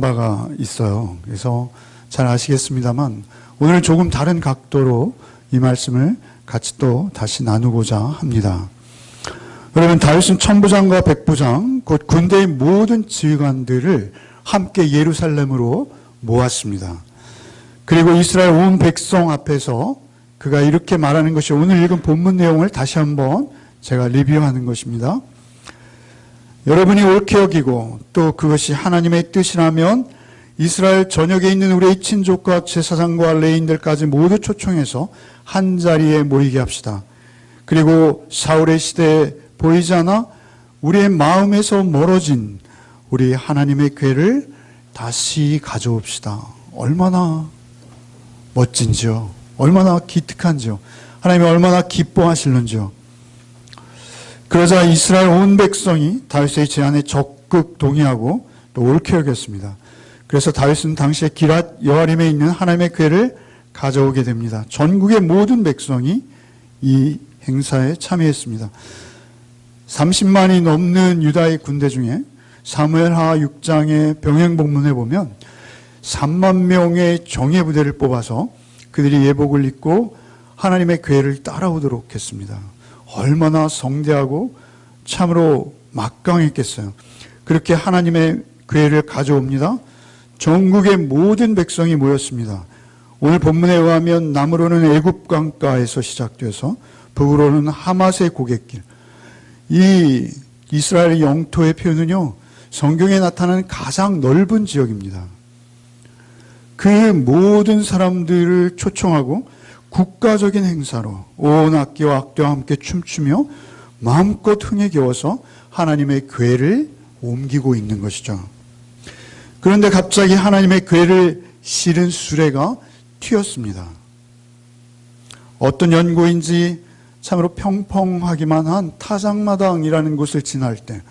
바가 있어요. 그래서 잘 아시겠습니다만 오늘 조금 다른 각도로 이 말씀을 같이 또 다시 나누고자 합니다. 여러분, 다윗은 천부장과 백부장 곧 군대의 모든 지휘관들을 함께 예루살렘으로 모았습니다. 그리고 이스라엘 온 백성 앞에서 그가 이렇게 말하는 것이 오늘 읽은 본문 내용을 다시 한번 제가 리뷰하는 것입니다. 여러분이 옳게 여기고 또 그것이 하나님의 뜻이라면 이스라엘 전역에 있는 우리의 친족과 제사장과 레인들까지 모두 초청해서 한 자리에 모이게 합시다. 그리고 사울의 시대에 보이지 않아 우리의 마음에서 멀어진 우리 하나님의 궤를 다시 가져옵시다. 얼마나 멋진지요. 얼마나 기특한지요. 하나님이 얼마나 기뻐하실는지요. 그러자 이스라엘 온 백성이 다윗의 제안에 적극 동의하고 또 옳게 여겼습니다. 그래서 다윗은 당시에 기랏 여아림에 있는 하나님의 궤를 가져오게 됩니다. 전국의 모든 백성이 이 행사에 참여했습니다. 30만이 넘는 유다의 군대 중에 사무엘하 6장의 병행복문에 보면 3만 명의 정예 부대를 뽑아서 그들이 예복을 입고 하나님의 궤를 따라오도록 했습니다. 얼마나 성대하고 참으로 막강했겠어요. 그렇게 하나님의 궤를 가져옵니다. 전국의 모든 백성이 모였습니다. 오늘 본문에 의하면 남으로는 애굽 강가에서 시작돼서 북으로는 하맛의 고갯길. 이 이스라엘의 영토의 표현은요, 성경에 나타나는 가장 넓은 지역입니다. 그 모든 사람들을 초청하고 국가적인 행사로 온 악기와 악대와 함께 춤추며 마음껏 흥에 겨워서 하나님의 궤를 옮기고 있는 것이죠. 그런데 갑자기 하나님의 궤를 실은 수레가 튀었습니다. 어떤 연고인지 참으로 평평하기만 한 타작마당이라는 곳을 지날 때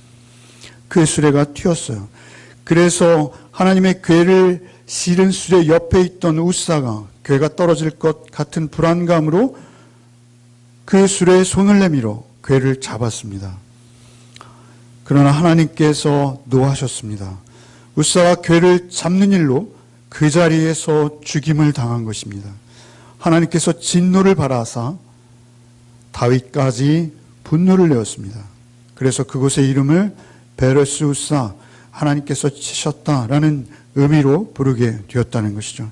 그 수레가 튀었어요. 그래서 하나님의 궤를 실은 수레 옆에 있던 우사가 궤가 떨어질 것 같은 불안감으로 그 수레에 손을 내밀어 궤를 잡았습니다. 그러나 하나님께서 노하셨습니다. 우사가 궤를 잡는 일로 그 자리에서 죽임을 당한 것입니다. 하나님께서 진노를 발하사 다윗까지 분노를 내었습니다. 그래서 그곳의 이름을 베레스 우사, 하나님께서 치셨다라는 의미로 부르게 되었다는 것이죠.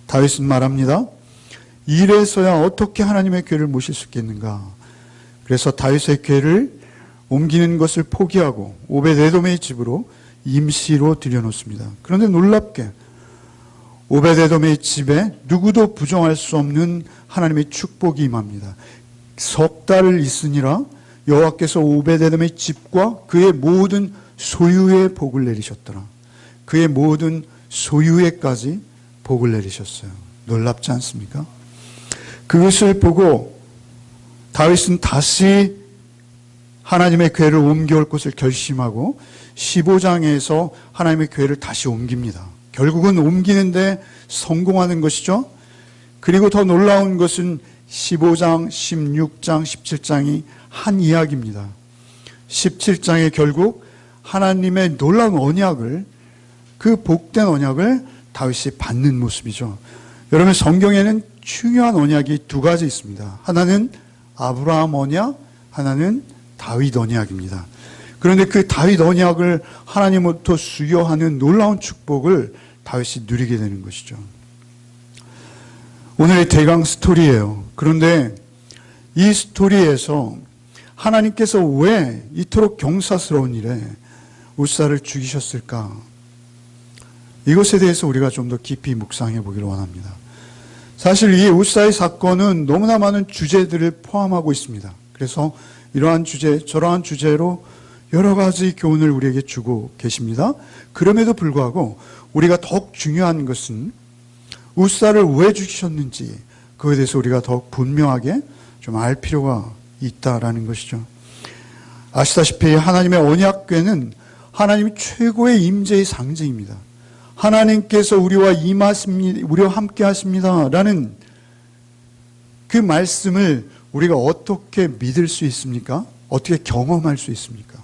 다윗은 말합니다. 이래서야 어떻게 하나님의 궤를 모실 수 있겠는가. 그래서 다윗의 궤를 옮기는 것을 포기하고 오벳에돔의 집으로 임시로 들여놓습니다. 그런데 놀랍게 오벳에돔의 집에 누구도 부정할 수 없는 하나님의 축복이 임합니다. 석 달을 있으니라 여호와께서 오벳에돔의 집과 그의 모든 소유에 복을 내리셨더라. 그의 모든 소유에까지 복을 내리셨어요. 놀랍지 않습니까? 그것을 보고 다윗은 다시 하나님의 궤를 옮겨올 것을 결심하고 15장에서 하나님의 궤를 다시 옮깁니다. 결국은 옮기는데 성공하는 것이죠. 그리고 더 놀라운 것은 15장, 16장, 17장이 한 이야기입니다. 17장에 결국 하나님의 놀라운 언약을, 그 복된 언약을 다윗이 받는 모습이죠. 여러분, 성경에는 중요한 언약이 두 가지 있습니다. 하나는 아브라함 언약, 하나는 다윗 언약입니다. 그런데 그 다윗 언약을 하나님으로부터 수여하는 놀라운 축복을 다윗이 누리게 되는 것이죠. 오늘의 대강 스토리예요. 그런데 이 스토리에서 하나님께서 왜 이토록 경사스러운 일에 우사를 죽이셨을까? 이것에 대해서 우리가 좀 더 깊이 묵상해 보기를 원합니다. 사실 이 우사의 사건은 너무나 많은 주제들을 포함하고 있습니다. 그래서 이러한 주제, 저러한 주제로 여러 가지 교훈을 우리에게 주고 계십니다. 그럼에도 불구하고 우리가 더욱 중요한 것은 우사를 왜 죽이셨는지 그것에 대해서 우리가 더욱 분명하게 좀 알 필요가 있다라는 것이죠. 아시다시피 하나님의 언약궤는 하나님이 최고의 임재의 상징입니다. 하나님께서 우리와 임하십니다, 우리와 함께 하십니다라는 그 말씀을 우리가 어떻게 믿을 수 있습니까? 어떻게 경험할 수 있습니까?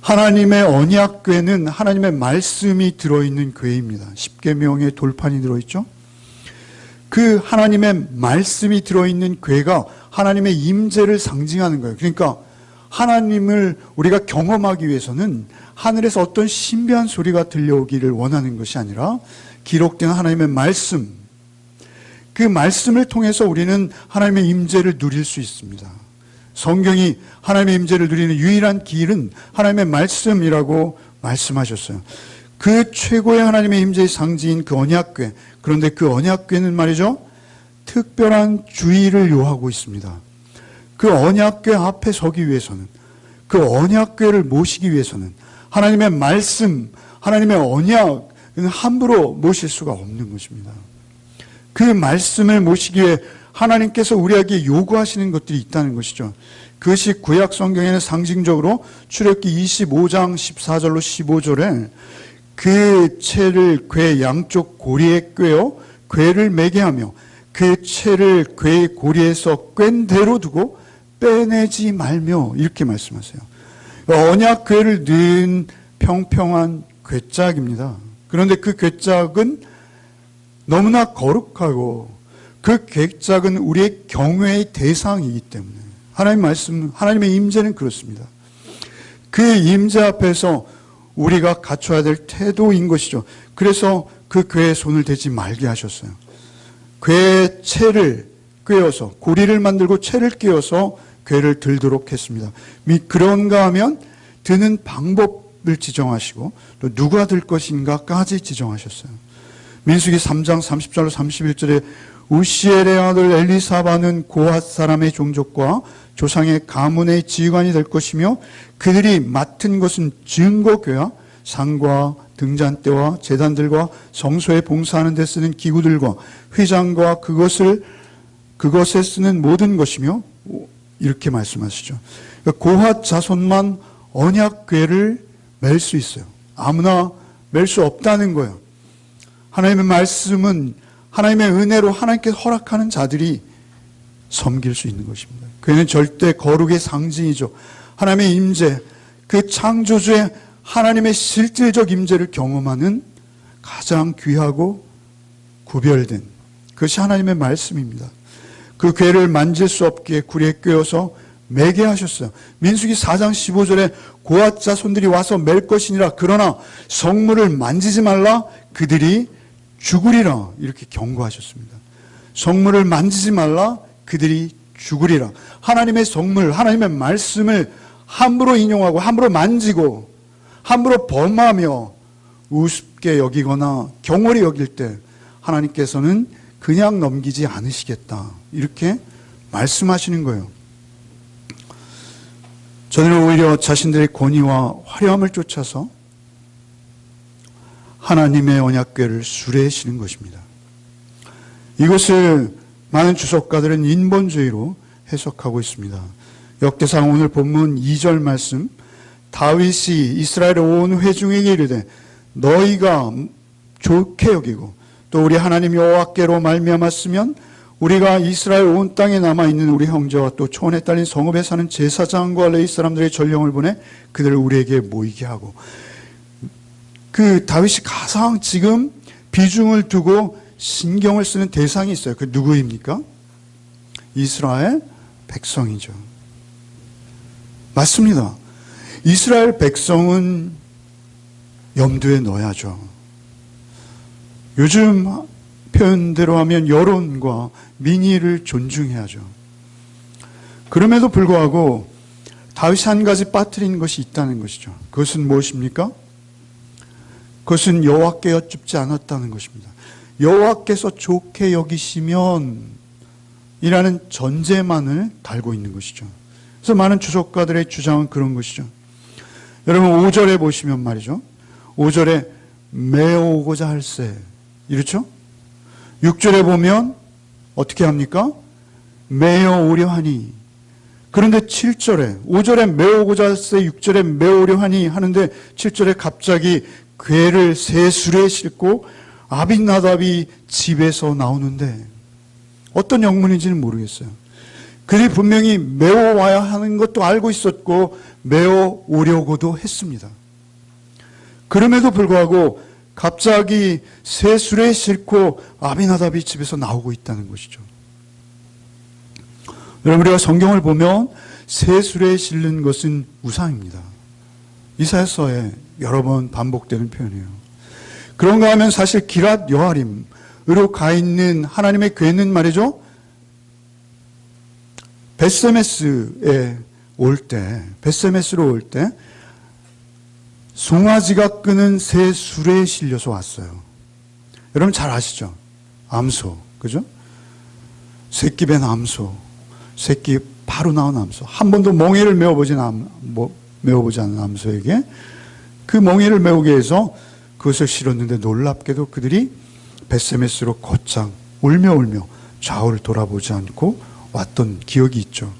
하나님의 언약궤는 하나님의 말씀이 들어있는 궤입니다. 십계명의 돌판이 들어있죠. 그 하나님의 말씀이 들어있는 궤가 하나님의 임재를 상징하는 거예요. 그러니까 하나님을 우리가 경험하기 위해서는 하늘에서 어떤 신비한 소리가 들려오기를 원하는 것이 아니라 기록된 하나님의 말씀, 그 말씀을 통해서 우리는 하나님의 임재를 누릴 수 있습니다. 성경이 하나님의 임재를 누리는 유일한 길은 하나님의 말씀이라고 말씀하셨어요. 그 최고의 하나님의 임재의 상징인 그 언약궤, 그런데 그 언약궤는 말이죠, 특별한 주의를 요하고 있습니다. 그 언약궤 앞에 서기 위해서는, 그 언약궤를 모시기 위해서는 하나님의 말씀, 하나님의 언약은 함부로 모실 수가 없는 것입니다. 그 말씀을 모시기 위해 하나님께서 우리에게 요구하시는 것들이 있다는 것이죠. 그것이 구약 성경에는 상징적으로 출애굽기 25장 14절로 15절에 그 채를 궤 양쪽 고리에 꿰어 궤를 매게 하며 그 채를 궤 고리에서 꿰n 대로 두고 빼내지 말며, 이렇게 말씀하세요. 언약 궤를 넣은 평평한 궤짝입니다. 그런데 그 궤짝은 너무나 거룩하고 그 궤짝은 우리의 경외의 대상이기 때문에 하나님 말씀, 하나님의 임재는 그렇습니다. 그 임재 앞에서 우리가 갖춰야 될 태도인 것이죠. 그래서 그 궤에 손을 대지 말게 하셨어요. 궤의 채를 꿰어서, 고리를 만들고 채를 꿰어서 궤를 들도록 했습니다. 그런가 하면 드는 방법을 지정하시고 또 누가 들 것인가까지 지정하셨어요. 민수기 3장 30절로 31절에 우시엘의 아들 엘리사바는 고핫 사람의 종족과 조상의 가문의 지휘관이 될 것이며 그들이 맡은 것은 증거궤와 상과 등잔대와 제단들과 성소에 봉사하는 데 쓰는 기구들과 휘장과 그것에 쓰는 모든 것이며, 이렇게 말씀하시죠. 고핫 자손만 언약궤를 맬 수 있어요. 아무나 맬 수 없다는 거예요. 하나님의 말씀은 하나님의 은혜로 하나님께 허락하는 자들이 섬길 수 있는 것입니다. 궤는 절대 거룩의 상징이죠. 하나님의 임재, 그 창조주의 하나님의 실질적 임재를 경험하는 가장 귀하고 구별된 그것이 하나님의 말씀입니다. 그 궤를 만질 수 없게 구리에 꿰어서 매게 하셨어요. 민수기 4장 15절에 고핫 자손들이 와서 맬 것이니라. 그러나 성물을 만지지 말라. 그들이 죽으리라. 이렇게 경고하셨습니다. 성물을 만지지 말라. 그들이 죽으리라. 하나님의 성물, 하나님의 말씀을 함부로 인용하고 함부로 만지고 함부로 범하며 우습게 여기거나 경홀히 여길 때 하나님께서는 그냥 넘기지 않으시겠다. 이렇게 말씀하시는 거예요. 저들은 오히려 자신들의 권위와 화려함을 쫓아서 하나님의 언약궤를 수레시는 것입니다. 이것을 많은 주석가들은 인본주의로 해석하고 있습니다. 역대상 오늘 본문 2절 말씀, 다윗이 이스라엘 온 회중에게 이르되 너희가 좋게 여기고 또 우리 하나님 여호와께로 말미암았으면 우리가 이스라엘 온 땅에 남아있는 우리 형제와 또 초원에 딸린 성읍에 사는 제사장과 레위 사람들의 전령을 보내 그들을 우리에게 모이게 하고, 그 다윗이 가장 지금 비중을 두고 신경을 쓰는 대상이 있어요. 그 누구입니까? 이스라엘 백성이죠. 맞습니다. 이스라엘 백성은 염두에 넣어야죠. 요즘 표현대로 하면 여론과 민의를 존중해야죠. 그럼에도 불구하고 다윗이 한 가지 빠뜨린 것이 있다는 것이죠. 그것은 무엇입니까? 그것은 여호와께 여쭙지 않았다는 것입니다. 여호와께서 좋게 여기시면 이라는 전제만을 달고 있는 것이죠. 그래서 많은 주석가들의 주장은 그런 것이죠. 여러분 5절에 보시면 말이죠. 5절에 메어오고자 할세, 이렇죠? 6절에 보면 어떻게 합니까? 메어오려 하니. 그런데 7절에, 5절에 메어오고자 할세, 6절에 메어오려 하니 하는데 7절에 갑자기 궤를 새 수레에 싣고 아빈나답이 집에서 나오는데 어떤 영문인지는 모르겠어요. 그들이 분명히 메워와야 하는 것도 알고 있었고 메워오려고도 했습니다. 그럼에도 불구하고 갑자기 새 수레에 싣고 아비나답이 집에서 나오고 있다는 것이죠. 여러분, 우리가 성경을 보면 새 수레에 실는 것은 우상입니다. 이사야서에 여러 번 반복되는 표현이에요. 그런가 하면 사실 기랏 여아림으로 가 있는 하나님의 궤는 말이죠, 벳세메스로 올 때 송아지가 끄는 새 수레에 실려서 왔어요. 여러분 잘 아시죠? 암소, 그죠? 새끼 벤 암소, 새끼 바로 나온 암소. 한 번도 멍에를 메워보지 않은 암소에게 그 멍에를 메우기 위해서 그것을 실었는데 놀랍게도 그들이 벳세메스로 곧장 울며 좌우를 돌아보지 않고 왔던 기억이 있죠.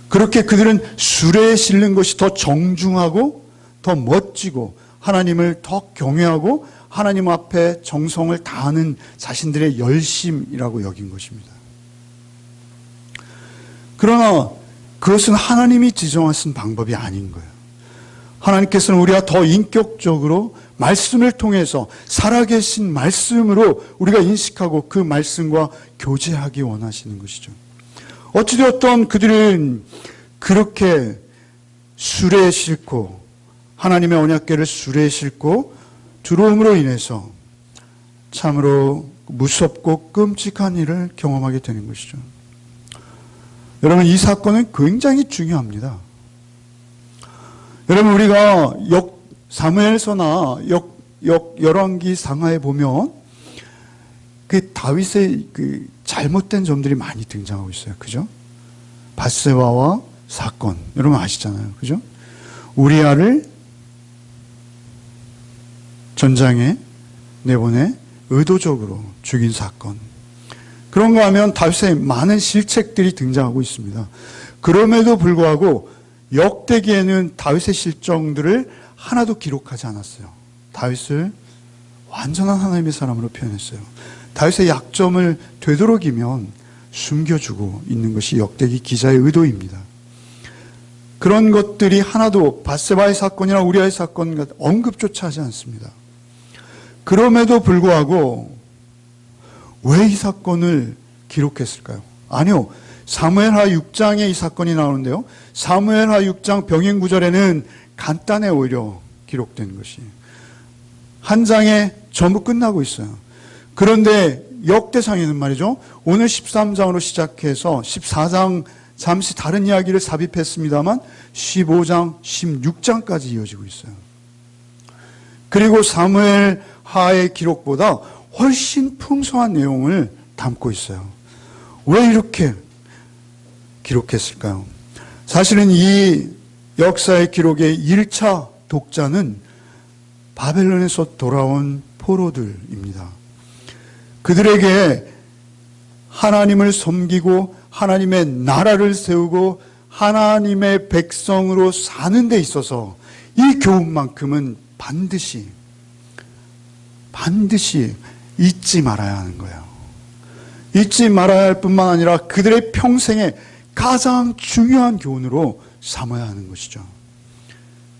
그렇게 그들은 수레에 실는 것이 더 정중하고 더 멋지고 하나님을 더 경외하고 하나님 앞에 정성을 다하는 자신들의 열심이라고 여긴 것입니다. 그러나 그것은 하나님이 지정하신 방법이 아닌 거예요. 하나님께서는 우리가 더 인격적으로 말씀을 통해서 살아계신 말씀으로 우리가 인식하고 그 말씀과 교제하기 원하시는 것이죠. 어찌되었던 그들은 그렇게 수레에 싣고 하나님의 언약궤를 수레에 싣고 들어옴으로 인해서 참으로 무섭고 끔찍한 일을 경험하게 되는 것이죠. 여러분, 이 사건은 굉장히 중요합니다. 여러분, 우리가 사무엘서나 열왕기 상하에 보면 그 다윗의 그 잘못된 점들이 많이 등장하고 있어요. 그죠? 밧세바와 사건. 여러분 아시잖아요. 그죠? 우리아를 전장에 내보내 의도적으로 죽인 사건. 그런가 하면 다윗의 많은 실책들이 등장하고 있습니다. 그럼에도 불구하고 역대기에는 다윗의 실정들을 하나도 기록하지 않았어요. 다윗을 완전한 하나님의 사람으로 표현했어요. 다윗의 약점을 되도록이면 숨겨주고 있는 것이 역대기 기자의 의도입니다. 그런 것들이 하나도 밧세바의 사건이나 우리아의 사건 언급조차 하지 않습니다. 그럼에도 불구하고 왜 이 사건을 기록했을까요? 아니요. 사무엘하 6장에 이 사건이 나오는데요. 사무엘하 6장 병행 구절에는 간단해 오히려 기록된 것이. 한 장에 전부 끝나고 있어요. 그런데 역대상에는 말이죠. 오늘 13장으로 시작해서 14장 잠시 다른 이야기를 삽입했습니다만 15장, 16장까지 이어지고 있어요. 그리고 사무엘 하의 기록보다 훨씬 풍성한 내용을 담고 있어요. 왜 이렇게 기록했을까요? 사실은 이 역사의 기록의 1차 독자는 바벨론에서 돌아온 포로들입니다. 그들에게 하나님을 섬기고 하나님의 나라를 세우고 하나님의 백성으로 사는 데 있어서 이 교훈만큼은 반드시 잊지 말아야 하는 거예요. 잊지 말아야 할 뿐만 아니라 그들의 평생에 가장 중요한 교훈으로 삼아야 하는 것이죠.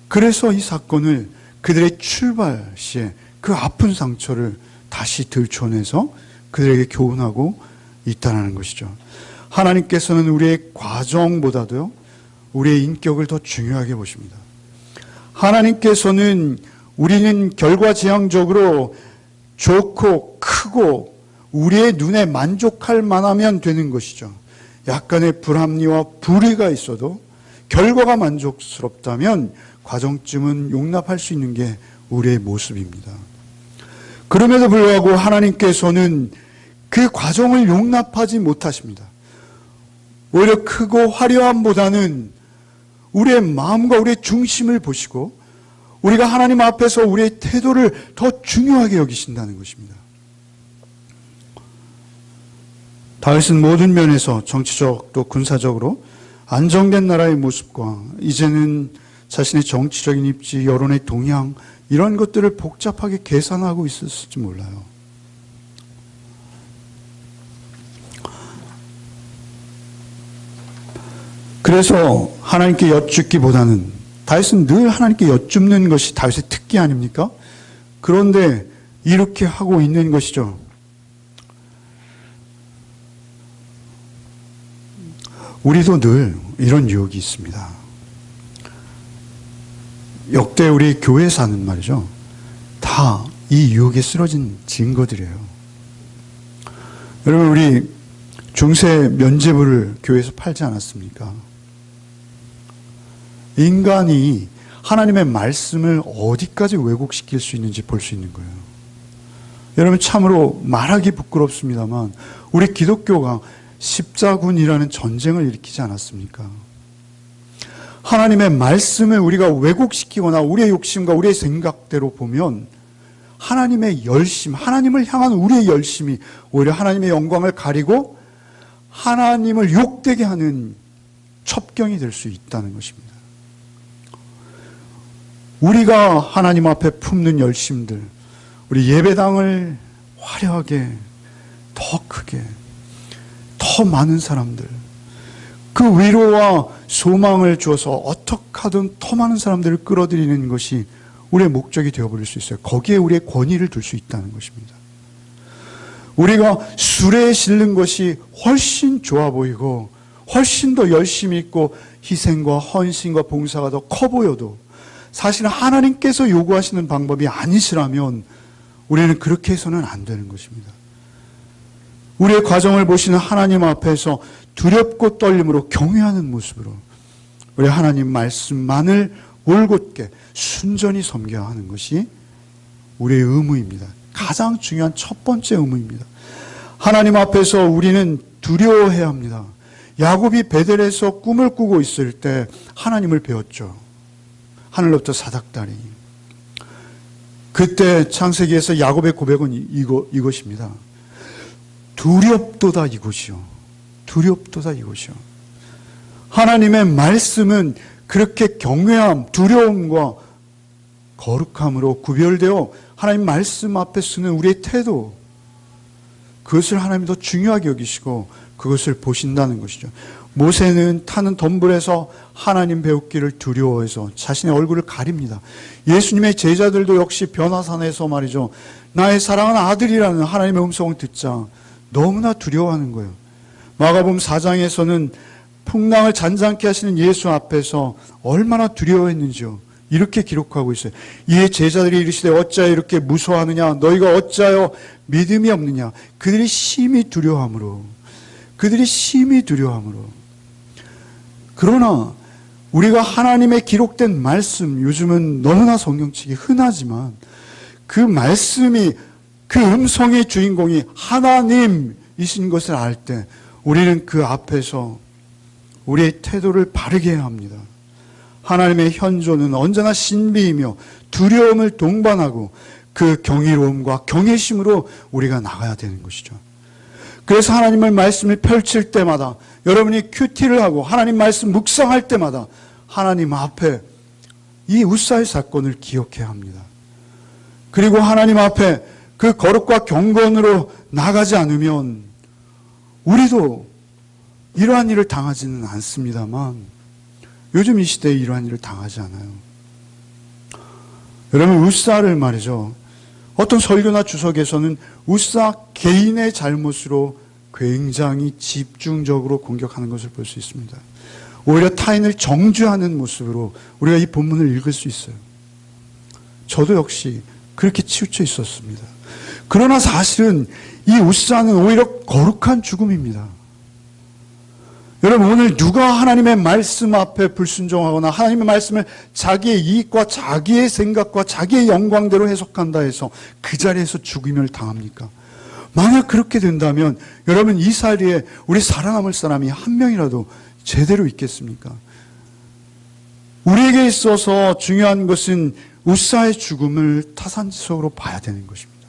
그래서 이 사건을 그들의 출발 시에 그 아픈 상처를 다시 들춰내서 그들에게 교훈하고 있다는 것이죠. 하나님께서는 우리의 과정보다도요, 우리의 인격을 더 중요하게 보십니다. 하나님께서는 우리는 결과지향적으로 좋고 크고 우리의 눈에 만족할 만하면 되는 것이죠. 약간의 불합리와 불의가 있어도 결과가 만족스럽다면 과정쯤은 용납할 수 있는 게 우리의 모습입니다. 그럼에도 불구하고 하나님께서는 그 과정을 용납하지 못하십니다. 오히려 크고 화려함보다는 우리의 마음과 우리의 중심을 보시고 우리가 하나님 앞에서 우리의 태도를 더 중요하게 여기신다는 것입니다. 다윗은 모든 면에서 정치적 또 군사적으로 안정된 나라의 모습과 이제는 자신의 정치적인 입지, 여론의 동향 이런 것들을 복잡하게 계산하고 있었을지 몰라요. 그래서 하나님께 여쭙기보다는 다윗은 늘 하나님께 여쭙는 것이 다윗의 특기 아닙니까? 그런데 이렇게 하고 있는 것이죠. 우리도 늘 이런 유혹이 있습니다. 역대 우리 교회사는 말이죠. 다 이 유혹에 쓰러진 증거들이에요. 여러분, 우리 중세 면죄부를 교회에서 팔지 않았습니까? 인간이 하나님의 말씀을 어디까지 왜곡시킬 수 있는지 볼 수 있는 거예요. 여러분, 참으로 말하기 부끄럽습니다만 우리 기독교가 십자군이라는 전쟁을 일으키지 않았습니까? 하나님의 말씀을 우리가 왜곡시키거나 우리의 욕심과 우리의 생각대로 보면 하나님의 열심, 하나님을 향한 우리의 열심이 오히려 하나님의 영광을 가리고 하나님을 욕되게 하는 첩경이 될 수 있다는 것입니다. 우리가 하나님 앞에 품는 열심들, 우리 예배당을 화려하게, 더 크게, 더 많은 사람들, 그 위로와 소망을 주어서 어떻게 하든 더 많은 사람들을 끌어들이는 것이 우리의 목적이 되어버릴 수 있어요. 거기에 우리의 권위를 둘 수 있다는 것입니다. 우리가 술에 실는 것이 훨씬 좋아 보이고 훨씬 더 열심히 있고 희생과 헌신과 봉사가 더 커 보여도 사실 하나님께서 요구하시는 방법이 아니시라면 우리는 그렇게 해서는 안 되는 것입니다. 우리의 과정을 보시는 하나님 앞에서 두렵고 떨림으로 경외하는 모습으로 우리 하나님 말씀만을 올곧게 순전히 섬겨야 하는 것이 우리의 의무입니다. 가장 중요한 첫 번째 의무입니다. 하나님 앞에서 우리는 두려워해야 합니다. 야곱이 베델에서 꿈을 꾸고 있을 때 하나님을 배웠죠. 하늘로부터 사닥다리. 그때 창세기에서 야곱의 고백은 이것입니다. 두렵도다 이곳이요. 두렵도다 이곳이요. 하나님의 말씀은 그렇게 경외함, 두려움과 거룩함으로 구별되어 하나님 말씀 앞에 쓰는 우리의 태도, 그것을 하나님이 더 중요하게 여기시고 그것을 보신다는 것이죠. 모세는 타는 덤불에서 하나님 배우기를 두려워해서 자신의 얼굴을 가립니다. 예수님의 제자들도 역시 변화산에서 말이죠. 나의 사랑하는 아들이라는 하나님의 음성을 듣자 너무나 두려워하는 거예요. 마가복음 4장에서는 풍랑을 잔잔케 하시는 예수 앞에서 얼마나 두려워했는지요. 이렇게 기록하고 있어요. 이에 제자들이 이르시되 어찌하여 이렇게 무서워하느냐? 너희가 어찌하여 믿음이 없느냐? 그들이 심히 두려워함으로. 그러나 우리가 하나님의 기록된 말씀, 요즘은 너무나 성경책이 흔하지만 그 말씀이, 그 음성의 주인공이 하나님이신 것을 알 때 우리는 그 앞에서 우리의 태도를 바르게 해야 합니다. 하나님의 현존은 언제나 신비이며 두려움을 동반하고 그 경이로움과 경외심으로 우리가 나가야 되는 것이죠. 그래서 하나님의 말씀을 펼칠 때마다, 여러분이 큐티를 하고 하나님 말씀 묵상할 때마다 하나님 앞에 이 우사의 사건을 기억해야 합니다. 그리고 하나님 앞에 그 거룩과 경건으로 나가지 않으면 우리도 이러한 일을 당하지는 않습니다만 요즘 이 시대에 이러한 일을 당하지 않아요. 여러분, 우사를 말이죠. 어떤 설교나 주석에서는 우사 개인의 잘못으로 굉장히 집중적으로 공격하는 것을 볼 수 있습니다. 오히려 타인을 정죄하는 모습으로 우리가 이 본문을 읽을 수 있어요. 저도 역시 그렇게 치우쳐 있었습니다. 그러나 사실은 이 우사는 오히려 거룩한 죽음입니다. 여러분, 오늘 누가 하나님의 말씀 앞에 불순종하거나 하나님의 말씀을 자기의 이익과 자기의 생각과 자기의 영광대로 해석한다 해서 그 자리에서 죽임을 당합니까? 만약 그렇게 된다면 여러분, 이 자리에 우리 살아남을 사람이 한 명이라도 제대로 있겠습니까? 우리에게 있어서 중요한 것은 우사의 죽음을 타산지석으로 봐야 되는 것입니다.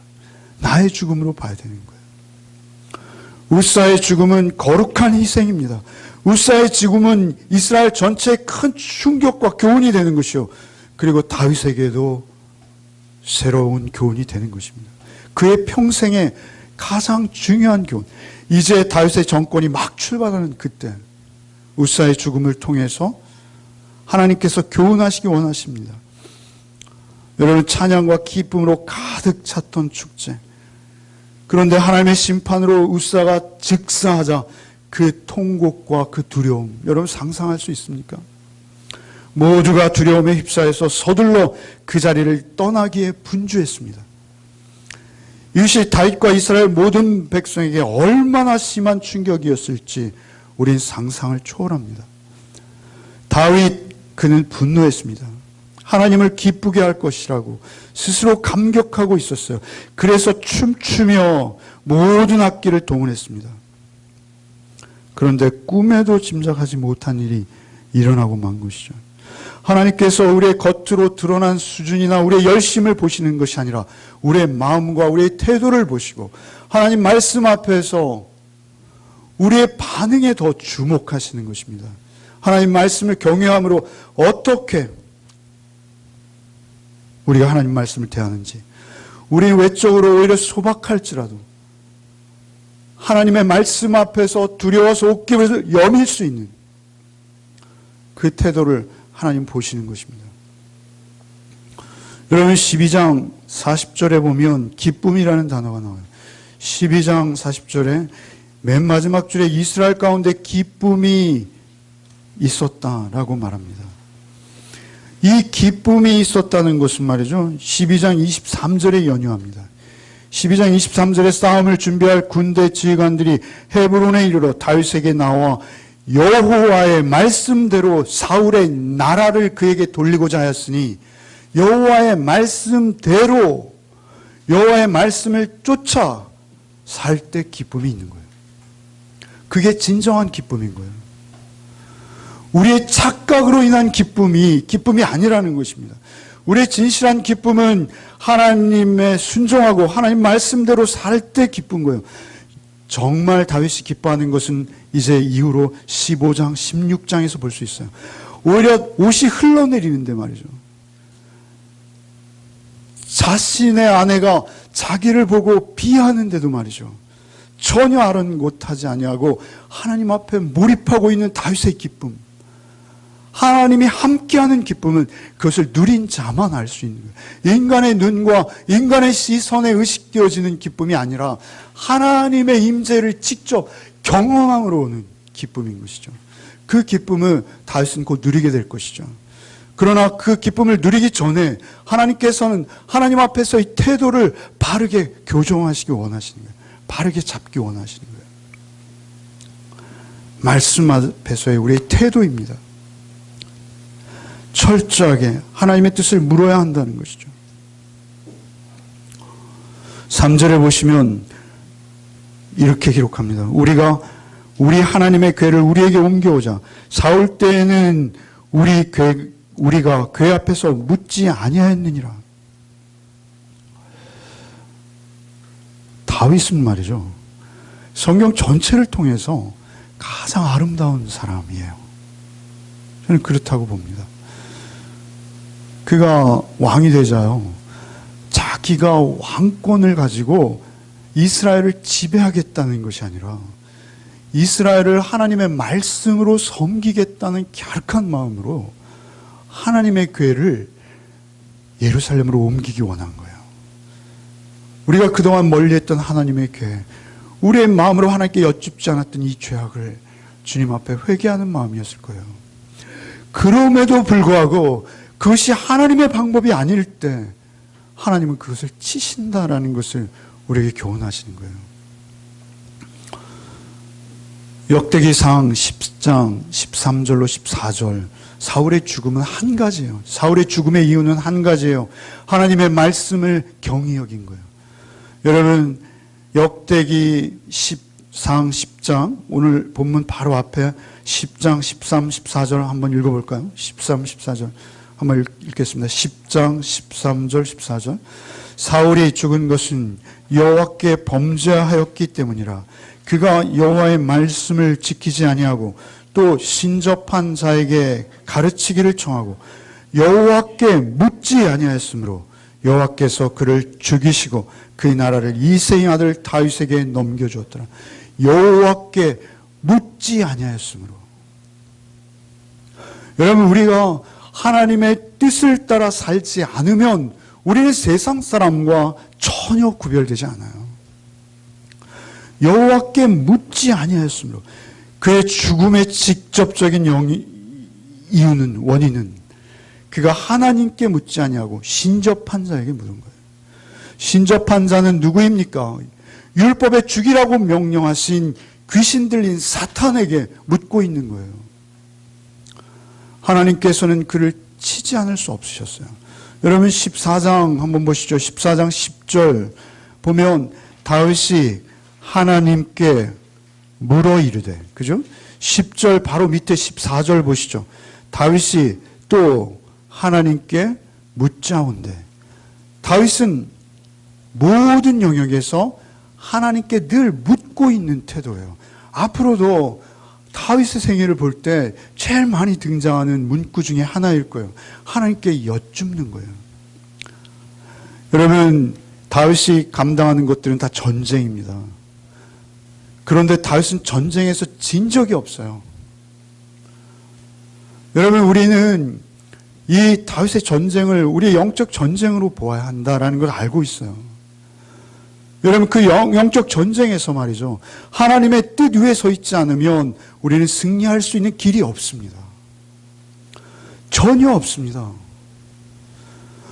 나의 죽음으로 봐야 되는 거예요. 우사의 죽음은 거룩한 희생입니다. 우사의 죽음은 이스라엘 전체에 큰 충격과 교훈이 되는 것이요. 그리고 다윗에게도 새로운 교훈이 되는 것입니다. 그의 평생에 가장 중요한 교훈. 이제 다윗의 정권이 막 출발하는 그때 우사의 죽음을 통해서 하나님께서 교훈하시기 원하십니다. 여러분, 찬양과 기쁨으로 가득 찼던 축제. 그런데 하나님의 심판으로 우사가 즉사하자 그 통곡과 그 두려움, 여러분 상상할 수 있습니까? 모두가 두려움에 휩싸여서 서둘러 그 자리를 떠나기에 분주했습니다. 이것이 다윗과 이스라엘 모든 백성에게 얼마나 심한 충격이었을지 우린 상상을 초월합니다. 다윗, 그는 분노했습니다. 하나님을 기쁘게 할 것이라고 스스로 감격하고 있었어요. 그래서 춤추며 모든 악기를 동원했습니다. 그런데 꿈에도 짐작하지 못한 일이 일어나고 만 것이죠. 하나님께서 우리의 겉으로 드러난 수준이나 우리의 열심을 보시는 것이 아니라 우리의 마음과 우리의 태도를 보시고 하나님 말씀 앞에서 우리의 반응에 더 주목하시는 것입니다. 하나님 말씀을 경외함으로 어떻게 우리가 하나님 말씀을 대하는지, 우리는 외적으로 오히려 소박할지라도 하나님의 말씀 앞에서 두려워서 옷깃을 여밀 수 있는 그 태도를 하나님 보시는 것입니다. 여러분, 12장 40절에 보면 기쁨이라는 단어가 나와요. 12장 40절에 맨 마지막 줄에 이스라엘 가운데 기쁨이 있었다라고 말합니다. 이 기쁨이 있었다는 것은 말이죠, 12장 23절에 연유합니다. 12장 23절에 싸움을 준비할 군대 지휘관들이 헤브론에 이르러 다윗에게 나와 여호와의 말씀대로 사울의 나라를 그에게 돌리고자 하였으니 여호와의 말씀대로 여호와의 말씀을 쫓아 살 때 기쁨이 있는 거예요. 그게 진정한 기쁨인 거예요. 우리의 착각으로 인한 기쁨이 아니라는 것입니다. 우리의 진실한 기쁨은 하나님의 순종하고 하나님 말씀대로 살 때 기쁜 거예요. 정말 다윗이 기뻐하는 것은 이제 이후로 15장, 16장에서 볼 수 있어요. 오히려 옷이 흘러내리는데 말이죠. 자신의 아내가 자기를 보고 비하하는데도 말이죠. 전혀 아랑곳하지 아니하고 하나님 앞에 몰입하고 있는 다윗의 기쁨. 하나님이 함께하는 기쁨은 그것을 누린 자만 알 수 있는 거예요. 인간의 눈과 인간의 시선에 의식되어지는 기쁨이 아니라 하나님의 임재를 직접 경험함으로 오는 기쁨인 것이죠. 그 기쁨을 다윗은 곧 누리게 될 것이죠. 그러나 그 기쁨을 누리기 전에 하나님께서는 하나님 앞에서 이 태도를 바르게 교정하시기 원하시는 거예요. 바르게 잡기 원하시는 거예요. 말씀 앞에서의 우리의 태도입니다. 철저하게 하나님의 뜻을 물어야 한다는 것이죠. 3절에 보시면 이렇게 기록합니다. 우리 하나님의 궤를 우리에게 옮겨오자. 사울 때에는 우리가 궤 앞에서 묻지 아니하였느니라. 다윗은 말이죠, 성경 전체를 통해서 가장 아름다운 사람이에요. 저는 그렇다고 봅니다. 그가 왕이 되자요, 자기가 왕권을 가지고 이스라엘을 지배하겠다는 것이 아니라 이스라엘을 하나님의 말씀으로 섬기겠다는 갸륵한 마음으로 하나님의 궤를 예루살렘으로 옮기기 원한 거예요. 우리가 그동안 멀리했던 하나님의 궤, 우리의 마음으로 하나님께 여쭙지 않았던 이 죄악을 주님 앞에 회개하는 마음이었을 거예요. 그럼에도 불구하고 그것이 하나님의 방법이 아닐 때 하나님은 그것을 치신다라는 것을 우리에게 교훈하시는 거예요. 역대기상 10장 13절로 14절, 사울의 죽음은 한 가지예요. 사울의 죽음의 이유는 한 가지예요. 하나님의 말씀을 경히 여긴 거예요. 여러분, 역대기 10상 10장, 오늘 본문 바로 앞에 10장 13, 14절 한번 읽어볼까요? 13, 14절 한번 읽겠습니다. 10장 13절 14절. 사울이 죽은 것은 여호와께 범죄하였기 때문이라. 그가 여호와의 말씀을 지키지 아니하고 또 신접한 자에게 가르치기를 청하고 여호와께 묻지 아니하였으므로 여호와께서 그를 죽이시고 그의 나라를 이새의 아들 다윗에게 넘겨주었더라. 여호와께 묻지 아니하였으므로. 여러분, 우리가 하나님의 뜻을 따라 살지 않으면 우리는 세상 사람과 전혀 구별되지 않아요. 여호와께 묻지 아니하였으므로 그의 죽음의 직접적인 이유는, 원인은 그가 하나님께 묻지 아니하고 신접한 자에게 묻은 거예요. 신접한 자는 누구입니까? 율법에 죽이라고 명령하신 귀신 들린 사탄에게 묻고 있는 거예요. 하나님께서는 그를 치지 않을 수 없으셨어요. 여러분 14장 한번 보시죠. 14장 10절 보면 다윗이 하나님께 물어 이르되, 그죠? 10절 바로 밑에 14절 보시죠. 다윗이 또 하나님께 묻자온대. 다윗은 모든 영역에서 하나님께 늘 묻고 있는 태도예요. 앞으로도 다윗의 생애를 볼 때 제일 많이 등장하는 문구 중에 하나일 거예요. 하나님께 여쭙는 거예요. 여러분, 다윗이 감당하는 것들은 다 전쟁입니다. 그런데 다윗은 전쟁에서 진 적이 없어요. 여러분, 우리는 이 다윗의 전쟁을 우리의 영적 전쟁으로 보아야 한다라는 걸 알고 있어요. 여러분, 그 영적 전쟁에서 말이죠, 하나님의 뜻 위에 서 있지 않으면 우리는 승리할 수 있는 길이 없습니다. 전혀 없습니다.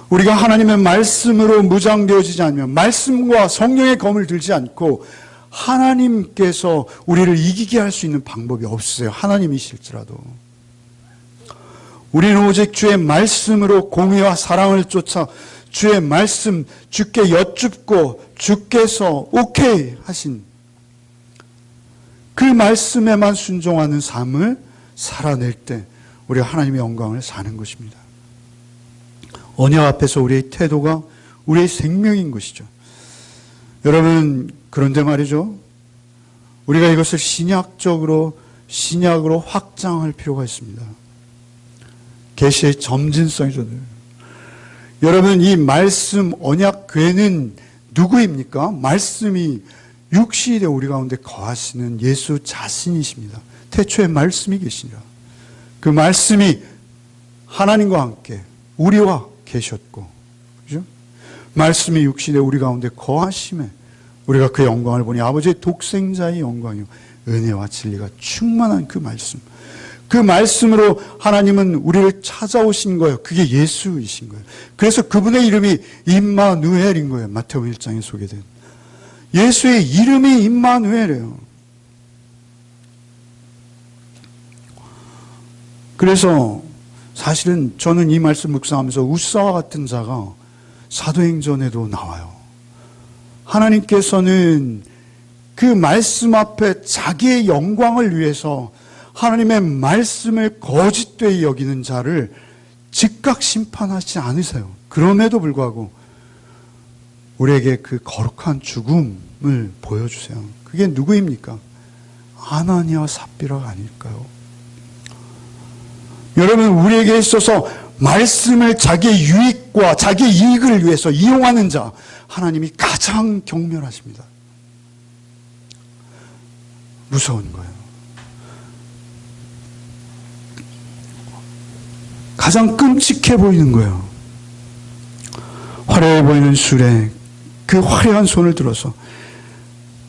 우리가 하나님의 말씀으로 무장되어지지 않으면, 말씀과 성령의 검을 들지 않고 하나님께서 우리를 이기게 할 수 있는 방법이 없어요. 하나님이실지라도. 우리는 오직 주의 말씀으로 공의와 사랑을 쫓아 주의 말씀, 주께 여쭙고 주께서 오케이 하신 그 말씀에만 순종하는 삶을 살아낼 때 우리가 하나님의 영광을 사는 것입니다. 언약 앞에서 우리의 태도가 우리의 생명인 것이죠. 여러분, 그런데 말이죠, 우리가 이것을 신약으로 확장할 필요가 있습니다. 계시의 점진성이죠. 여러분, 이 말씀 언약 궤는 누구입니까? 말씀이 육신이 되어 우리 가운데 거하시는 예수 자신이십니다. 태초에 말씀이 계시니라. 그 말씀이 하나님과 함께 우리와 계셨고, 그죠? 말씀이 육신이 되어 우리 가운데 거하심에 우리가 그 영광을 보니 아버지의 독생자의 영광이요 은혜와 진리가 충만한 그 말씀, 그 말씀으로 하나님은 우리를 찾아오신 거예요. 그게 예수이신 거예요. 그래서 그분의 이름이 임마누엘인 거예요. 마태복음 1장에 소개된 예수의 이름이 임마누엘이에요. 그래서 사실은 저는 이 말씀 묵상하면서 우사와 같은 자가 사도행전에도 나와요. 하나님께서는 그 말씀 앞에 자기의 영광을 위해서 하나님의 말씀을 거짓되이 여기는 자를 즉각 심판하지 않으세요. 그럼에도 불구하고 우리에게 그 거룩한 죽음을 보여주세요. 그게 누구입니까? 아나니아와 삽비라가 아닐까요? 여러분, 우리에게 있어서 말씀을 자기의 유익과 자기의 이익을 위해서 이용하는 자, 하나님이 가장 경멸하십니다. 무서운 거예요. 가장 끔찍해 보이는 거예요. 화려해 보이는 수레, 그 화려한 손을 들어서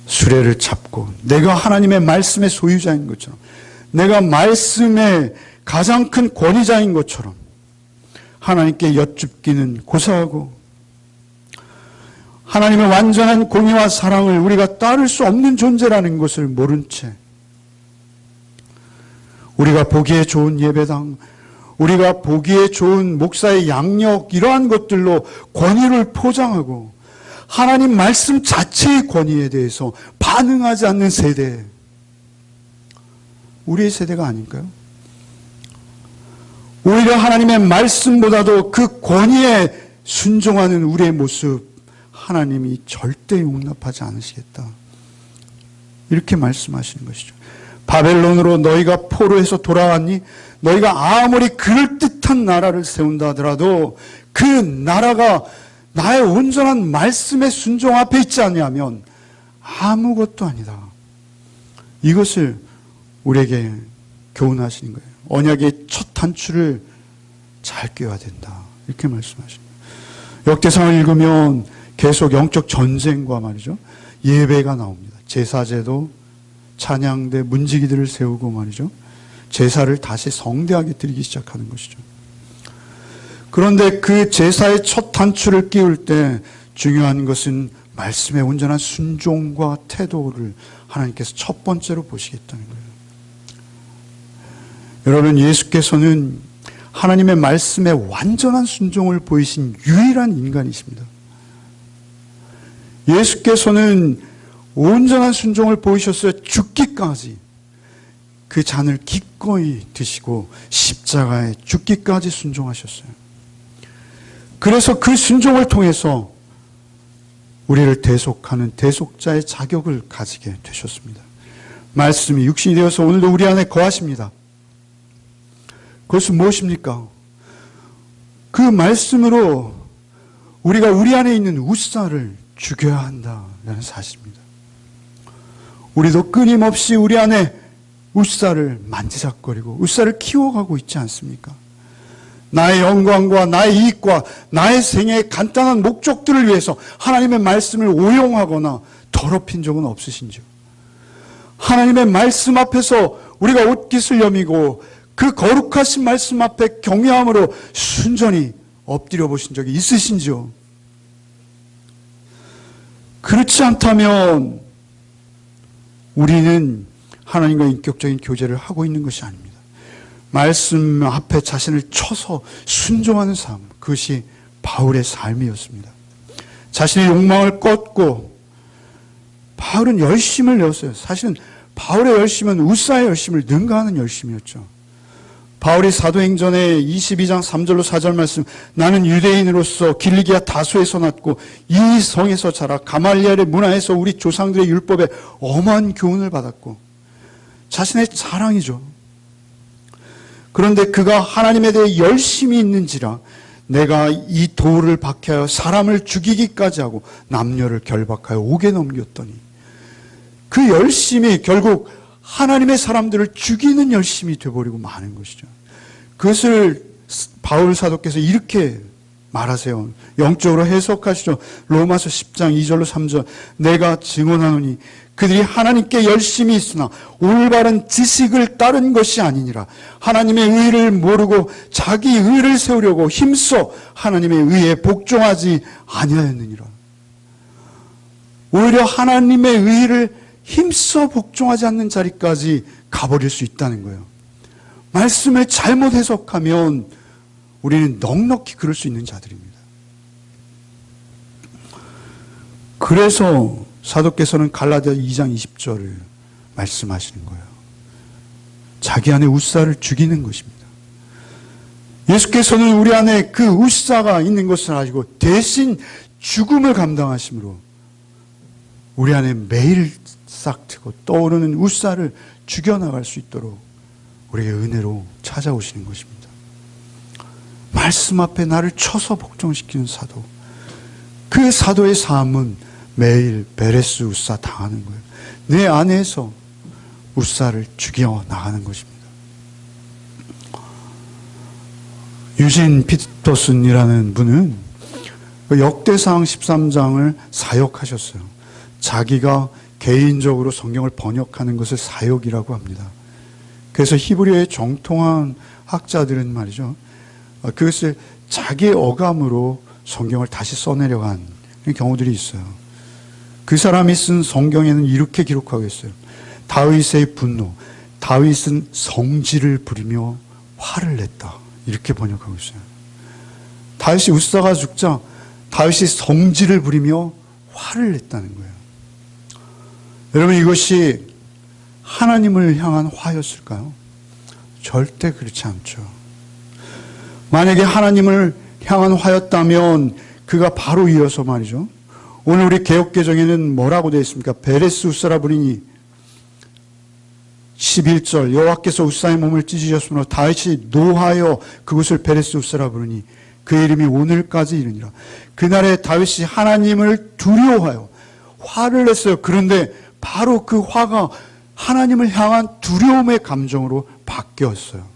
수레를 잡고 내가 하나님의 말씀의 소유자인 것처럼, 내가 말씀의 가장 큰 권위자인 것처럼 하나님께 여쭙기는 고사하고 하나님의 완전한 공의와 사랑을 우리가 따를 수 없는 존재라는 것을 모른 채 우리가 보기에 좋은 예배당, 우리가 보기에 좋은 목사의 양력, 이러한 것들로 권위를 포장하고 하나님 말씀 자체의 권위에 대해서 반응하지 않는 세대, 우리의 세대가 아닐까요? 오히려 하나님의 말씀보다도 그 권위에 순종하는 우리의 모습, 하나님이 절대 용납하지 않으시겠다, 이렇게 말씀하시는 것이죠. 바벨론으로 너희가 포로해서 돌아왔니? 너희가 아무리 그럴듯한 나라를 세운다 하더라도 그 나라가 나의 온전한 말씀의 순종 앞에 있지 않냐면 아무것도 아니다. 이것을 우리에게 교훈하시는 거예요. 언약의 첫 단추를 잘 꿰어야 된다. 이렇게 말씀하십니다. 역대상을 읽으면 계속 영적 전쟁과 말이죠. 예배가 나옵니다. 제사제도, 찬양대, 문지기들을 세우고 말이죠. 제사를 다시 성대하게 드리기 시작하는 것이죠. 그런데 그 제사의 첫 단추를 끼울 때 중요한 것은 말씀의 온전한 순종과 태도를 하나님께서 첫 번째로 보시겠다는 거예요. 여러분, 예수께서는 하나님의 말씀에 완전한 순종을 보이신 유일한 인간이십니다. 예수께서는 온전한 순종을 보이셨어요. 죽기까지. 그 잔을 기꺼이 드시고 십자가에 죽기까지 순종하셨어요. 그래서 그 순종을 통해서 우리를 대속하는 대속자의 자격을 가지게 되셨습니다. 말씀이 육신이 되어서 오늘도 우리 안에 거하십니다. 그것은 무엇입니까? 그 말씀으로 우리가 우리 안에 있는 우사를 죽여야 한다라는 사실입니다. 우리도 끊임없이 우리 안에 우사를 만지작거리고 우사를 키워가고 있지 않습니까? 나의 영광과 나의 이익과 나의 생애의 간단한 목적들을 위해서 하나님의 말씀을 오용하거나 더럽힌 적은 없으신지요? 하나님의 말씀 앞에서 우리가 옷깃을 여미고 그 거룩하신 말씀 앞에 경외함으로 순전히 엎드려 보신 적이 있으신지요? 그렇지 않다면 우리는 하나님과 인격적인 교제를 하고 있는 것이 아닙니다. 말씀 앞에 자신을 쳐서 순종하는 삶, 그것이 바울의 삶이었습니다. 자신의 욕망을 꺾고 바울은 열심을 내었어요. 사실은 바울의 열심은 우사의 열심을 능가하는 열심이었죠. 바울이 사도행전의 22장 3절로 4절 말씀, 나는 유대인으로서 길리기아 다소에서 났고 이 성에서 자라 가말리엘의 문화에서 우리 조상들의 율법에 엄한 교훈을 받았고, 자신의 자랑이죠. 그런데 그가 하나님에 대해 열심히 있는지라 내가 이 돌을 박해하여 사람을 죽이기까지 하고 남녀를 결박하여 옥에 넘겼더니, 그 열심이 결국 하나님의 사람들을 죽이는 열심이 되어버리고 마는 것이죠. 그것을 바울 사도께서 이렇게 말하세요. 영적으로 해석하시죠. 로마서 10장 2절로 3절, 내가 증언하노니 그들이 하나님께 열심히 있으나 올바른 지식을 따른 것이 아니니라. 하나님의 의를 모르고 자기 의를 세우려고 힘써 하나님의 의에 복종하지 아니하였느니라. 오히려 하나님의 의를 힘써 복종하지 않는 자리까지 가버릴 수 있다는 거예요. 말씀을 잘못 해석하면 우리는 넉넉히 그럴 수 있는 자들입니다. 그래서 사도께서는 갈라디아 2장 20절을 말씀하시는 거예요. 자기 안에 우사를 죽이는 것입니다. 예수께서는 우리 안에 그 우사가 있는 것을 아시고 대신 죽음을 감당하심으로 우리 안에 매일 싹트고 떠오르는 우사를 죽여나갈 수 있도록 우리의 은혜로 찾아오시는 것입니다. 말씀 앞에 나를 쳐서 복종시키는 사도, 그 사도의 삶은 매일 베레스 우사 당하는 거예요. 내 안에서 우사를 죽여 나가는 것입니다. 유진 피터슨이라는 분은 역대상 13장을 사역하셨어요. 자기가 개인적으로 성경을 번역하는 것을 사역이라고 합니다. 그래서 히브리어에 정통한 학자들은 말이죠, 그것을 자기 어감으로 성경을 다시 써내려간 경우들이 있어요. 그 사람이 쓴 성경에는 이렇게 기록하고 있어요. 다윗의 분노, 다윗은 성질을 부리며 화를 냈다, 이렇게 번역하고 있어요. 다윗이 우사가 죽자 다윗이 성질을 부리며 화를 냈다는 거예요. 여러분, 이것이 하나님을 향한 화였을까요? 절대 그렇지 않죠. 만약에 하나님을 향한 화였다면 그가 바로 이어서 말이죠, 오늘 우리 개역개정에는 뭐라고 되어 있습니까? 베레스 우사라 부르니 11절, 여호와께서 우사의 몸을 찢으셨으므로 다윗이 노하여 그곳을 베레스 우사라 부르니 그 이름이 오늘까지 이르니라. 그날에 다윗이 하나님을 두려워하여 화를 냈어요. 그런데 바로 그 화가 하나님을 향한 두려움의 감정으로 바뀌었어요.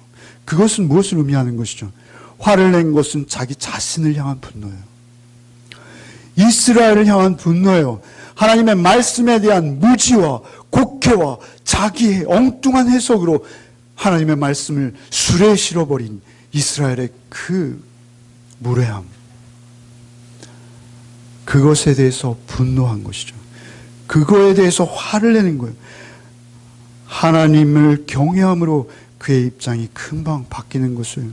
그것은 무엇을 의미하는 것이죠? 화를 낸 것은 자기 자신을 향한 분노예요. 이스라엘을 향한 분노예요. 하나님의 말씀에 대한 무지와 곡해와 자기의 엉뚱한 해석으로 하나님의 말씀을 수레에 실어버린 이스라엘의 그 무례함, 그것에 대해서 분노한 것이죠. 그거에 대해서 화를 내는 거예요. 하나님을 경외함으로 그의 입장이 금방 바뀌는 것을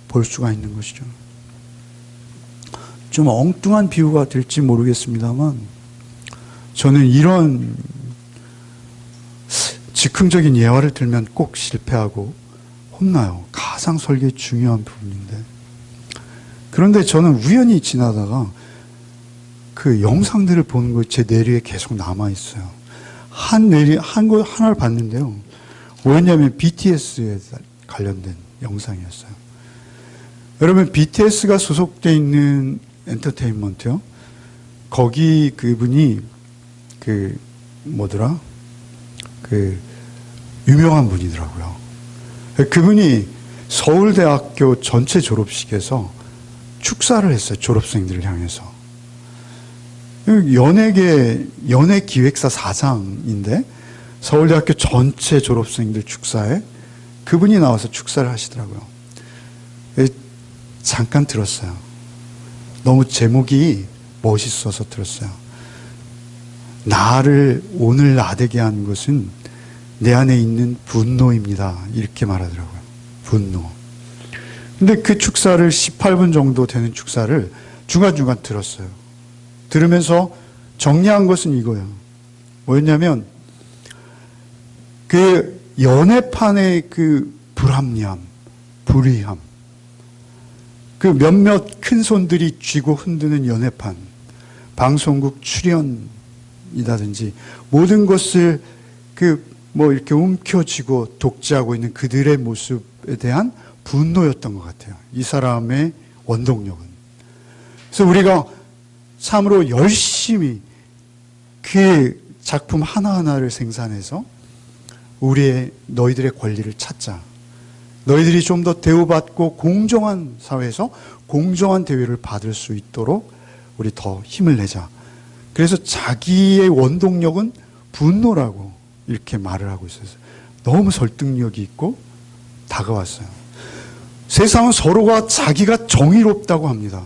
볼 수가 있는 것이죠. 좀 엉뚱한 비유가 될지 모르겠습니다만 저는 이런 즉흥적인 예화를 들면 꼭 실패하고 혼나요. 가상 설계의 중요한 부분인데. 그런데 저는 우연히 지나다가 그 영상들을 보는 거 제 뇌리에 계속 남아 있어요. 하나를 봤는데요. 뭐였냐면 BTS에 관련된 영상이었어요. 여러분, BTS가 소속되어 있는 엔터테인먼트요. 거기 그분이 유명한 분이더라고요. 그분이 서울대학교 전체 졸업식에서 축사를 했어요. 졸업생들을 향해서. 연예기획사 사장인데 서울대학교 전체 졸업생들 축사에 그분이 나와서 축사를 하시더라고요. 잠깐 들었어요. 너무 제목이 멋있어서 들었어요. 나를 오늘 나되게 한 것은 내 안에 있는 분노입니다. 이렇게 말하더라고요. 분노. 근데 그 축사를 18분 정도 되는 축사를 중간중간 들었어요. 들으면서 정리한 것은 이거예요. 뭐였냐면 그 연애판의 그 불합리함, 불의함, 그 몇몇 큰 손들이 쥐고 흔드는 연애판, 방송국 출연이라든지 모든 것을 이렇게 움켜쥐고 독재하고 있는 그들의 모습에 대한 분노였던 것 같아요. 이 사람의 원동력은. 그래서 우리가 참으로 열심히 그 작품 하나하나를 생산해서 너희들의 권리를 찾자. 너희들이 좀 더 대우받고 공정한 사회에서 공정한 대우를 받을 수 있도록 우리 더 힘을 내자. 그래서 자기의 원동력은 분노라고 이렇게 말을 하고 있었어요. 너무 설득력이 있고 다가왔어요. 세상은 서로가 자기가 정의롭다고 합니다.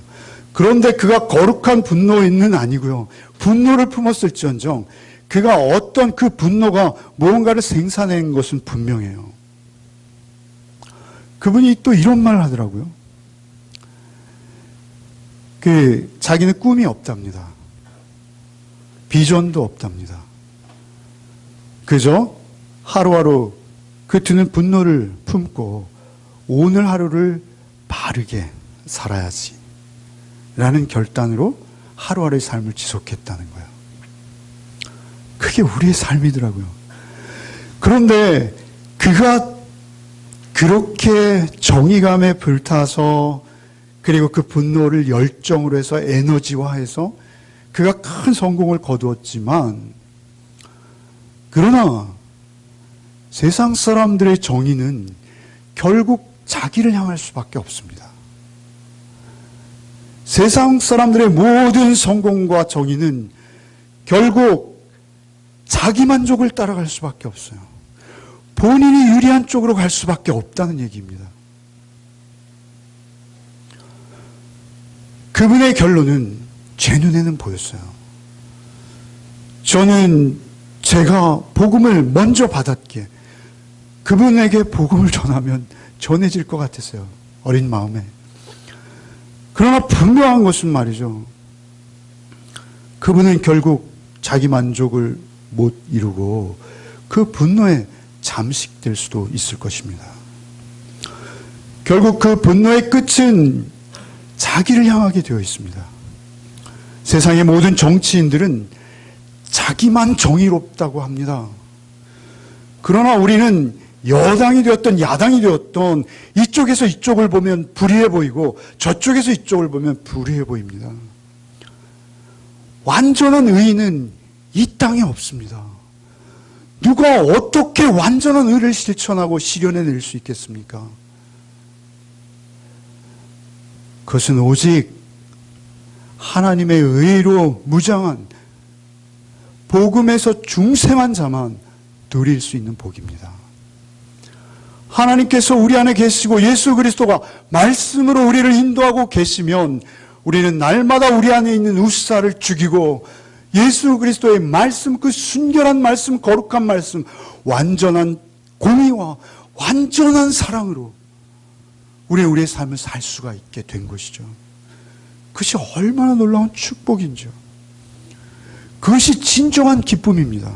그런데 그가 거룩한 분노는 아니고요. 분노를 품었을지언정 그가 어떤 그 분노가 무언가를 생산한 것은 분명해요. 그분이 또 이런 말을 하더라고요. 자기는 꿈이 없답니다. 비전도 없답니다. 그저 하루하루 그 드는 분노를 품고 오늘 하루를 바르게 살아야지 라는 결단으로 하루하루의 삶을 지속했다는 거예요. 그게 우리의 삶이더라고요. 그런데 그가 그렇게 정의감에 불타서 그리고 그 분노를 열정으로 해서 에너지화해서 그가 큰 성공을 거두었지만 그러나 세상 사람들의 정의는 결국 자기를 향할 수밖에 없습니다. 세상 사람들의 모든 성공과 정의는 결국 자기 만족을 따라갈 수밖에 없어요. 본인이 유리한 쪽으로 갈 수밖에 없다는 얘기입니다. 그분의 결론은 제 눈에는 보였어요. 저는 제가 복음을 먼저 받았기에 그분에게 복음을 전하면 전해질 것 같았어요. 어린 마음에. 그러나 분명한 것은 말이죠. 그분은 결국 자기 만족을 못 이루고 그 분노에 잠식될 수도 있을 것입니다. 결국 그 분노의 끝은 자기를 향하게 되어 있습니다. 세상의 모든 정치인들은 자기만 정의롭다고 합니다. 그러나 우리는 여당이 되었던 야당이 되었던 이쪽에서 이쪽을 보면 불의해 보이고 저쪽에서 이쪽을 보면 불의해 보입니다. 완전한 의의는 이 땅에 없습니다. 누가 어떻게 완전한 의를 실천하고 실현해낼 수 있겠습니까? 그것은 오직 하나님의 의로 무장한 복음에서 중생한 자만 누릴 수 있는 복입니다. 하나님께서 우리 안에 계시고 예수 그리스도가 말씀으로 우리를 인도하고 계시면 우리는 날마다 우리 안에 있는 우사를 죽이고 예수 그리스도의 말씀, 그 순결한 말씀, 거룩한 말씀, 완전한 공의와 완전한 사랑으로 우리의 삶을 살 수가 있게 된 것이죠. 그것이 얼마나 놀라운 축복인지요. 그것이 진정한 기쁨입니다.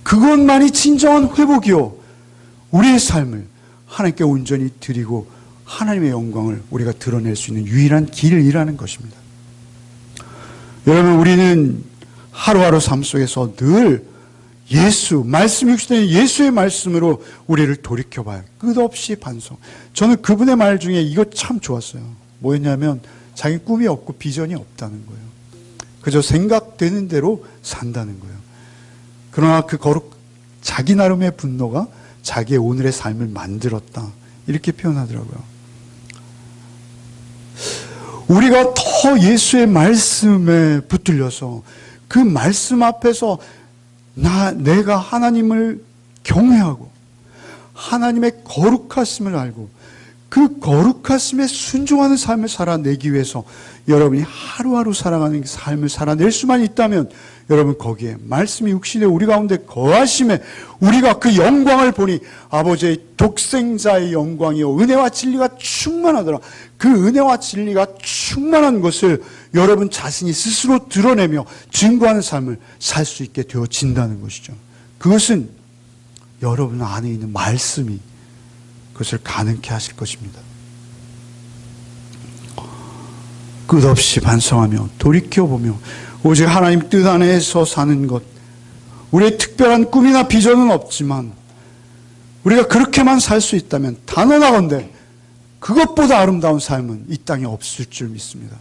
그것만이 진정한 회복이요, 우리의 삶을 하나님께 온전히 드리고 하나님의 영광을 우리가 드러낼 수 있는 유일한 길이라는 것입니다. 여러분, 우리는 하루하루 삶 속에서 늘 예수, 말씀이 육신된 예수의 말씀으로 우리를 돌이켜봐요. 끝없이 반성. 저는 그분의 말 중에 이거 참 좋았어요. 뭐였냐면 자기 꿈이 없고 비전이 없다는 거예요. 그저 생각되는 대로 산다는 거예요. 그러나 그 자기 나름의 분노가 자기의 오늘의 삶을 만들었다, 이렇게 표현하더라고요. 우리가 더 예수의 말씀에 붙들려서 그 말씀 앞에서 내가 하나님을 경외하고 하나님의 거룩하심을 알고 그 거룩하심에 순종하는 삶을 살아내기 위해서 여러분이 하루하루 살아가는 삶을 살아낼 수만 있다면 여러분, 거기에 말씀이 육신에 우리 가운데 거하심에 우리가 그 영광을 보니 아버지의 독생자의 영광이요 은혜와 진리가 충만하더라. 그 은혜와 진리가 충만한 것을 여러분 자신이 스스로 드러내며 증거하는 삶을 살 수 있게 되어진다는 것이죠. 그것은 여러분 안에 있는 말씀이 그것을 가능케 하실 것입니다. 끝없이 반성하며 돌이켜보며 오직 하나님 뜻 안에서 사는 것, 우리의 특별한 꿈이나 비전은 없지만 우리가 그렇게만 살 수 있다면 단언하건대 그것보다 아름다운 삶은 이 땅에 없을 줄 믿습니다.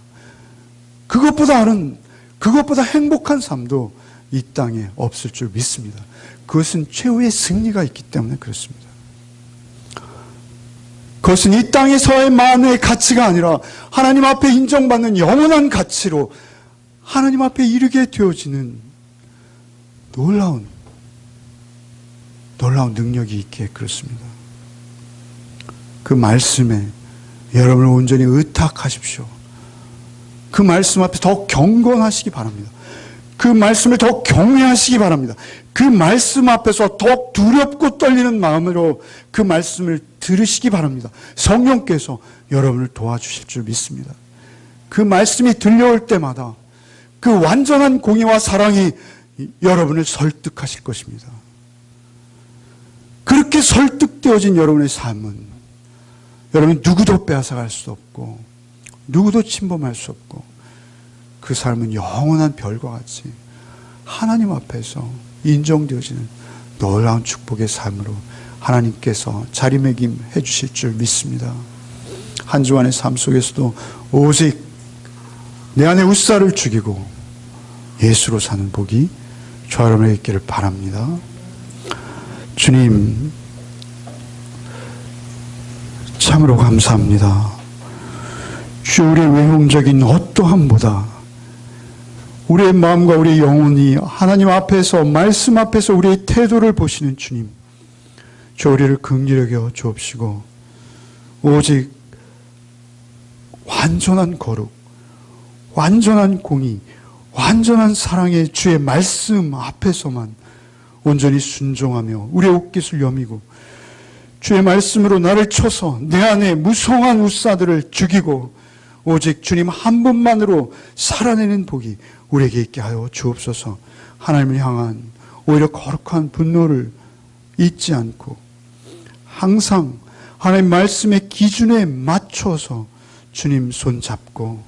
그것보다 행복한 삶도 이 땅에 없을 줄 믿습니다. 그것은 최후의 승리가 있기 때문에 그렇습니다. 그것은 이 땅에서의 만의 가치가 아니라 하나님 앞에 인정받는 영원한 가치로 하나님 앞에 이르게 되어지는 놀라운 능력이 있기에 그렇습니다. 그 말씀에 여러분을 온전히 의탁하십시오. 그 말씀 앞에 더 경건하시기 바랍니다. 그 말씀을 더 경외하시기 바랍니다. 그 말씀 앞에서 더 두렵고 떨리는 마음으로 그 말씀을 들으시기 바랍니다. 성령께서 여러분을 도와주실 줄 믿습니다. 그 말씀이 들려올 때마다 그 완전한 공의와 사랑이 여러분을 설득하실 것입니다. 그렇게 설득되어진 여러분의 삶은 여러분 누구도 빼앗아갈 수 없고 누구도 침범할 수 없고 그 삶은 영원한 별과 같이 하나님 앞에서 인정되어지는 놀라운 축복의 삶으로 하나님께서 자리매김해 주실 줄 믿습니다. 한 주간의 삶 속에서도 오직 내 안에 우사를 죽이고 예수로 사는 복이 저와 여러분에게 있기를 바랍니다. 주님, 참으로 감사합니다. 주, 우리의 외형적인 어떠함보다 우리의 마음과 우리의 영혼이 하나님 앞에서, 말씀 앞에서 우리의 태도를 보시는 주님, 주, 우리를 긍휼히 여겨 주옵시고 오직 완전한 거룩, 완전한 공의, 완전한 사랑의 주의 말씀 앞에서만 온전히 순종하며 우리의 옷깃을 여미고 주의 말씀으로 나를 쳐서 내 안에 무성한 우사들을 죽이고 오직 주님 한 분만으로 살아내는 복이 우리에게 있게 하여 주옵소서. 하나님을 향한 오히려 거룩한 분노를 잊지 않고 항상 하나님 말씀의 기준에 맞춰서 주님 손 잡고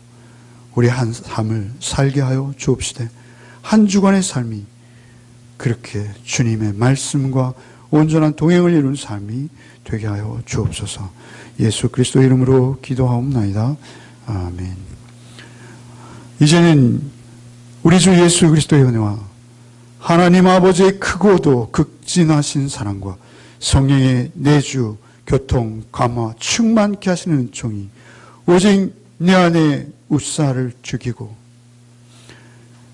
우리 한 삶을 살게 하여 주옵시되 한 주간의 삶이 그렇게 주님의 말씀과 온전한 동행을 이룬 삶이 되게 하여 주옵소서. 예수 그리스도의 이름으로 기도하옵나이다. 아멘. 이제는 우리 주 예수 그리스도의 은혜와 하나님 아버지의 크고도 극진하신 사랑과 성령의 내주, 교통, 감화, 충만케 하시는 은총이 오직 내 안에 우사를 죽이고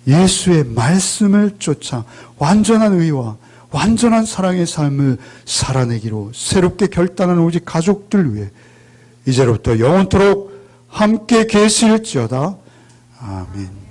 예수의 말씀을 쫓아 완전한 의와 완전한 사랑의 삶을 살아내기로 새롭게 결단한 오직 가족들 위해 이제로부터 영원토록 함께 계실지어다. 아멘.